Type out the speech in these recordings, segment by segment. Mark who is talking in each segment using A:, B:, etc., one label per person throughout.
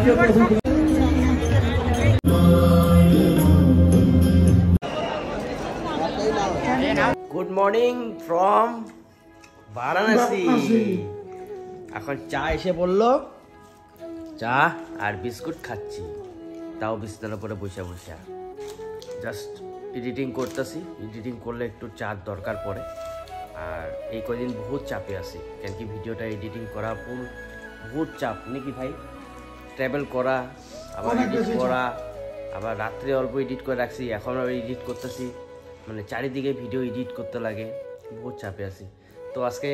A: राष्ट्रीय प्रभु
B: good morning from Varanasi. এখন চা এসে বললো, চা আর বিস্কুট খাচ্ছি, তাও বিছানার উপরে বসে বসে জাস্ট এডিটিং করতেছি। এডিটিং করলে একটু চার দরকার পড়ে, আর এই কদিন বহুত চাপে আছি, কেন কি ভিডিওটা এডিটিং করা বহুত চাপ নাকি ভাই। ট্রাভেল করা, আবার এডিট করা, আবার রাত্রে অল্প এডিট করে রাখছি, এখন আবার এডিট করতেছি, মানে চারিদিকে ভিডিও এডিট করতে লাগে, বহুত চাপে আছি। তো আজকে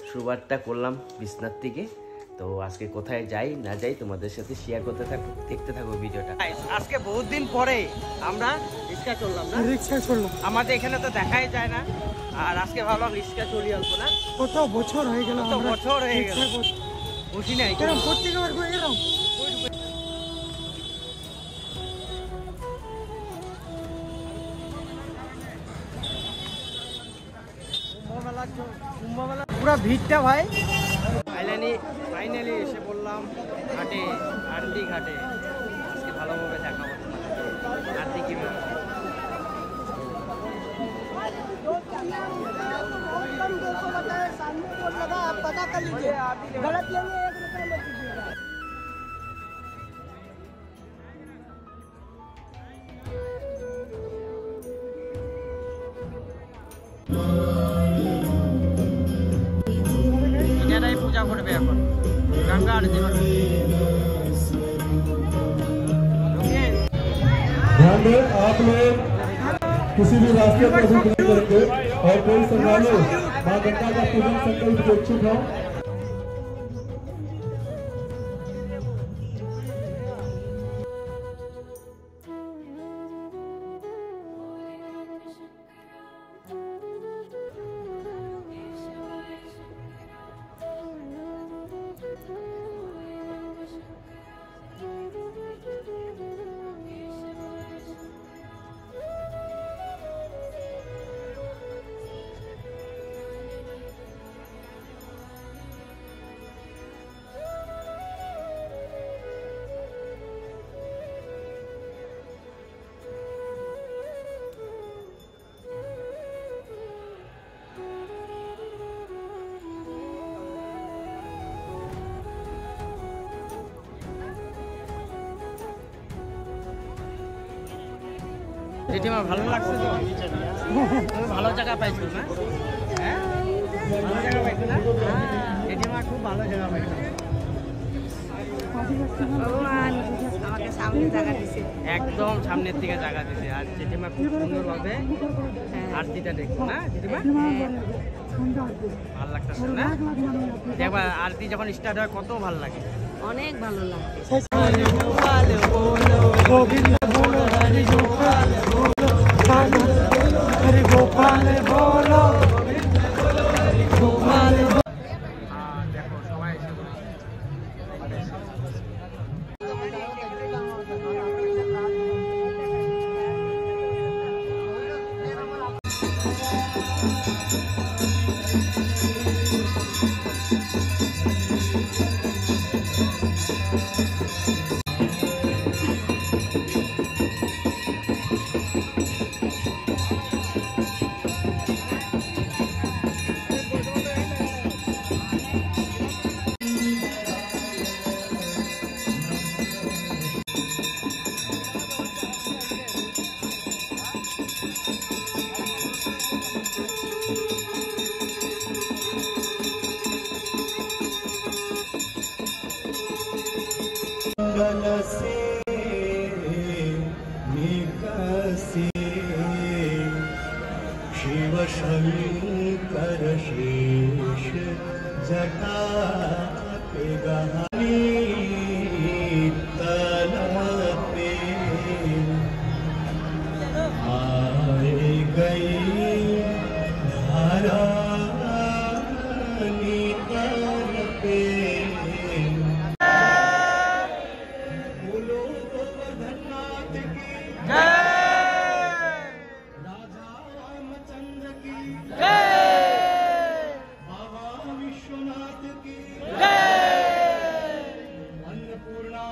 B: শুরুটা করলাম বিছনার থেকে। তো আজকে কোথায় যাই না যাই তোমাদের সাথে শেয়ার করতে থাকবো, দেখতে থাকবো ভিডিওটা। আজকে বহুত দিন পরে আমরা রিক্সা চললাম না,
C: রিক্সা চললাম,
B: আমাদের এখানে তো দেখাই যায় না, আর আজকে ভাবলাম রিক্সা চলি অল্প না।
C: কত বছর হয়ে গেল,
B: কত বছর হয়ে গেল বসি নাই,
C: এরকম প্রত্যেকবার এরকম।
B: পুরো ভিড়টা ভাই। ফাইনালি এসে বললাম ঘাটে, আরতি ঘাটে। আজকে ভালোভাবে দেখাবো তোমাদের আরতি কিভাবে। पूजा करबे এখন गंगा आरती करबे।
A: ध्यान दें, आप लोग किसी भी राष्ट्रीय प्रभु के करके और कोई श्रद्धालु मां गंगा का पूजन संकल्प के इच्छुक हो,
B: জেঠিমা ভালো লাগছে তো? ভালো জায়গা পাইছো না? হ্যাঁ, ভালো জায়গা পাইছো না? জেঠিমা খুব ভালো জায়গা পাইছো।
D: ভগবান আমাকে সামনে জায়গা দিছে,
B: একদম সামনের দিকে জায়গা দিছে, আর জেঠিমা খুব সুন্দরভাবে আরতিটা দেখছো না জেঠিমা? ভালো লাগতেছে না? দেখবা আরতি যখন স্টার্ট হয় কত ভালো লাগে,
D: অনেক ভালো লাগে।
C: हरि गोपाल बोलो, गोपाल
B: দেখো সবাই এসে शिव शंकर शेष जटा पे गहनी तलपे आए गई धारा तलपे। अन्नपूर्णा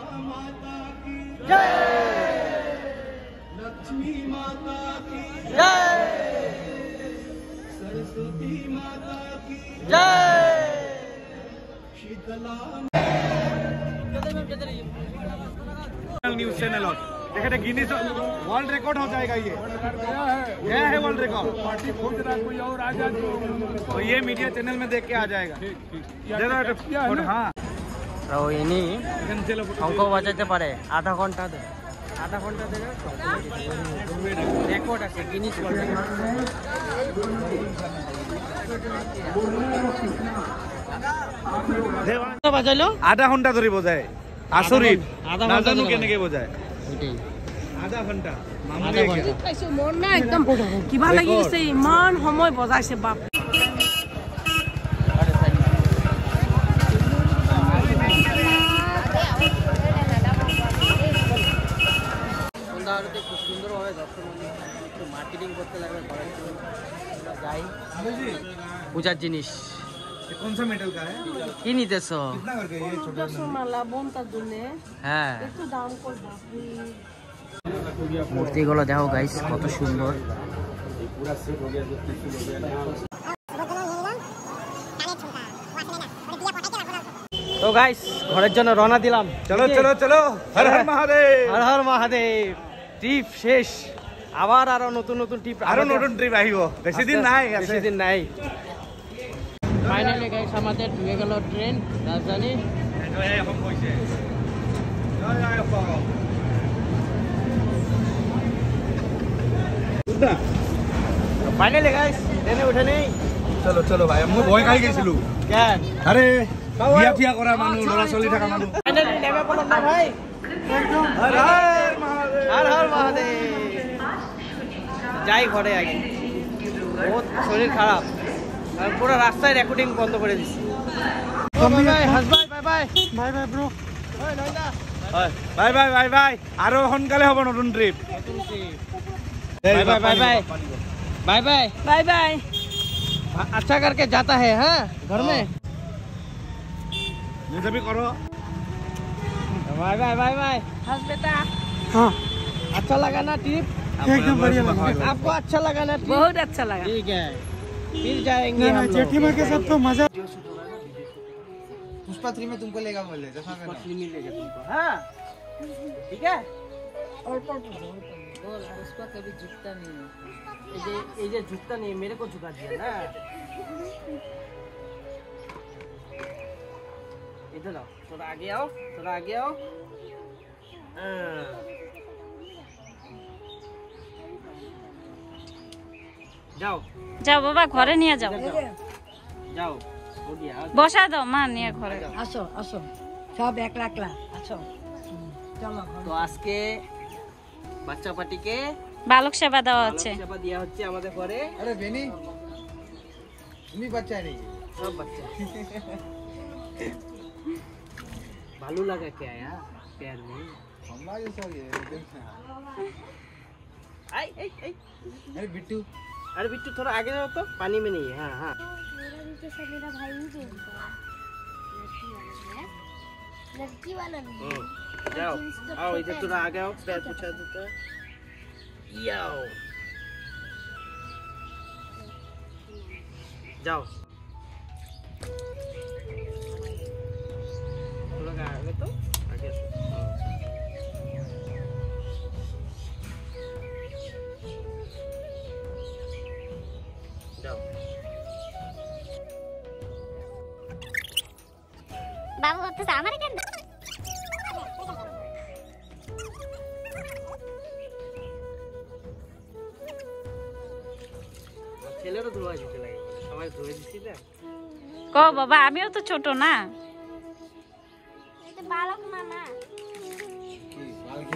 E: न्यूज चैनल और देखे गिनीज वर्ल्ड रिकॉर्ड हो जाएगा ये गया है वर्ल्ड रिकॉर्ड पार्टी खोज रहा कोई और आ जाए तो ये मीडिया चैनल में देख के आ जाएगा हाँ
B: অঙ্ক বাজাইতে পারে আধা ঘন্টা ধরে রেকর্ড আছে গিনিস বাজাইলো
E: আধা ঘন্টা ধরে বোঝায় আসরিত
B: আধা
E: না
B: ঘন্টা
E: জানো কেনেকে বোঝায় আধা ঘন্টা
D: মন না একদম কিবা লাগি গৈছে ইমান সময় বজাইছে বাপ খুব সুন্দরভাবে একটু মার্কেটিং করতে লাগবে যাই পূজার জিনিস
E: कौन सा मेटल का है
B: কি নিতেছো
E: कितना करके ये छोटा
D: সোনালা বোনটার জন্য
B: হ্যাঁ
D: একটু দাম কর
B: মূর্তিগুলো দেখো গাইস কত সুন্দর তো গাইস ঘরের জন্য রওনা দিলাম
E: चलो चलो चलो हर हर महादेव
B: হর হর মহাদেব ট্রিপ শেষ আবার আরো নতুন নতুন ট্রিপ
E: আরো নতুন ট্রিপ আহিব বেশি দিন নাই
B: বেশি দিন নাই ফাইনালি গাইস আমাদের ঢুকে গেল ট্রেন রাজধানী ফাইনালি গাইস ট্রেনে উঠে নেই
E: চলো চলো ভাই মই ভয় খাই গেছিলো
B: কেন
E: আরে বিয়া ফিয়া করা মানুষ লড়া চলি থাকা মানুষ
B: ফাইনালি নেমে পড়লাম না ভাই
E: হর হর মহাদেব
B: হর হর মহাদেব যাই ঘরে আগে বহুত শরীর খারাপ আর পুরো রাস্তায় রেকর্ডিং বন্ধ করে দিছি বাই হাসবাই bye bye
C: bye bye bro
E: bye bye bye bye আরো সোনকালে হ'ব নতুন trip
B: bye bye bye bye bye bye bye bye अच्छा करके जाता है हाँ घर में
E: जैसे भी करो
B: बाय बाय बाय बाय हंस बेटा
C: हाँ
B: अच्छा लगा ना ट्रिप
C: एकदम बढ़िया लगा
B: आपको अच्छा लगा ना ट्रिप
D: बहुत अच्छा लगा
B: ठीक है फिर जाएंगे
C: ना
B: हम लोग
C: जेठीमा के साथ तो मजा
E: पुष्पा 3 में तुमको लेगा बोले
B: हाँ ठीक है
D: बोल और उसका कभी झुकता नहीं है
B: ये जो झुकता नहीं मेरे को झुका दिया ना इधर आओ थोड़ा आगे आओ थोड़ा आगे आओ যাও
F: যাও বাবা ঘরে নিয়ে যাও
B: যাও हो गया
F: বসা দাও মা নিয়ে ঘরে
D: আসো আসো সব একলা একলা আসো চলো
B: তো আজকে বাচ্চা পার্টিকে
F: বালক সেবা দেওয়া হচ্ছে
B: সেবা দেওয়া হচ্ছে আমাদের ঘরে
E: अरे बेनी তুমি বাচ্চা নেই
B: सब बच्चा भालू लगा क्या यार पैर में
E: हमारे सर ये
B: आई आई आई
E: अरे बिट्टू
B: अरे बिट्टू थोड़ा आगे जाओ तो पानी में नहीं है हाँ हाँ जाओ आओ इधर थोड़ा आगे आओ पैर पूछा देता है याओ जाओ थोड़ा आगे तो आगे जाओ
G: बाबू अब तो सामने कर
B: ছেলেরও ধোয়া দিতে লাগে সবাই ধুয়ে দিছি না
F: ক বাবা আমিও তো ছোট না
G: तो बालक मामा
B: বালক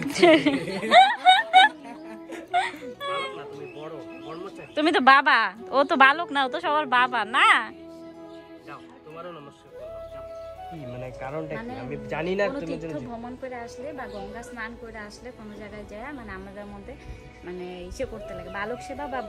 B: না তুমি বড় বর্মচারী
F: তুমি তো বাবা ও তো বালক না ও তো সবার বাবা না
B: যাও তোমারও নমস্কার করলাম যাও কি মানে মানে কারণটা কি আমি জানি না। তুমি
F: তীর্থ ভ্রমণ করে আসলে বা গঙ্গা স্নান করে আসলে কোনো জায়গায় যায় মানে আমাদের মধ্যে মানে ইসে করতে লাগে, বালক সেবা বা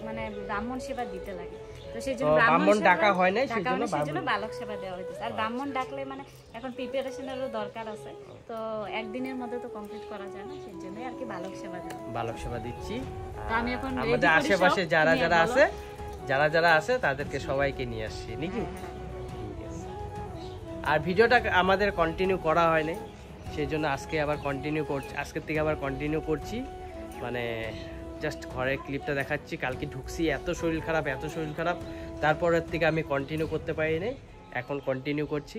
F: মানে ব্রাহ্মণ সেবা দিতে লাগে। তো সেই জন্য ব্রাহ্মণ ডাকা হয় না, সেই জন্য বালক সেবা দেওয়া হইতেছে। আর ব্রাহ্মণ ডাকলে মানে এখন প্রিপারেশনেরও দরকার আছে, তো একদিনের মধ্যে তো কমপ্লিট করা যায় না, সেই জন্যই আর কি বালক সেবা দেওয়া।
B: বালক সেবা দিচ্ছি।
F: তো আমি এখন
B: আমাদের আশেপাশে যারা আছে তাদেরকে সবাইকে নিয়ে আসছি নাকি। আর ভিডিওটা আমাদের কন্টিনিউ করা হয়নি, সেই জন্য আজকে আবার কন্টিনিউ করছি, আজকের থেকে আবার কন্টিনিউ করছি। মানে জাস্ট ঘরের ক্লিপটা দেখাচ্ছি। কালকে ঢুকছি, এত শরীর খারাপ, তারপরের থেকে আমি কন্টিনিউ করতে পারিনি, এখন কন্টিনিউ করছি।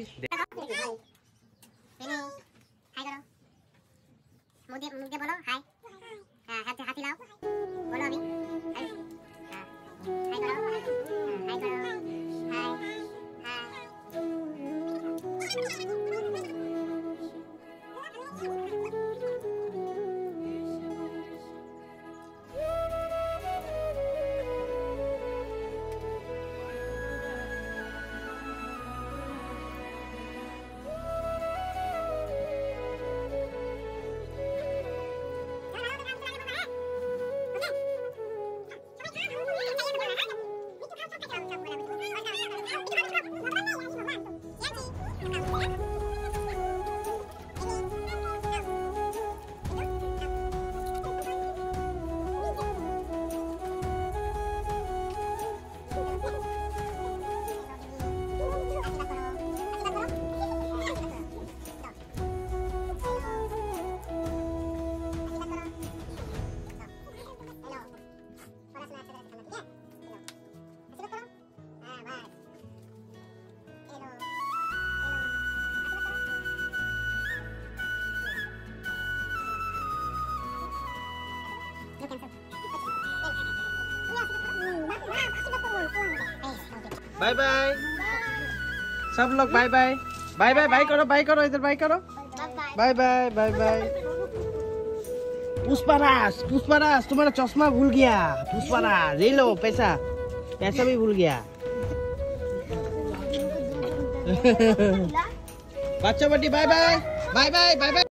B: बाय बाय सब लोग, bye bye bye bye bye करो इधर बाय करो, bye bye bye bye. Pushparaj तुम्हारा चश्मा भूल गया, पुष्पाराज ले लो पैसा भी भूल गया। बच्चा बच्ची bye bye bye bye bye bye.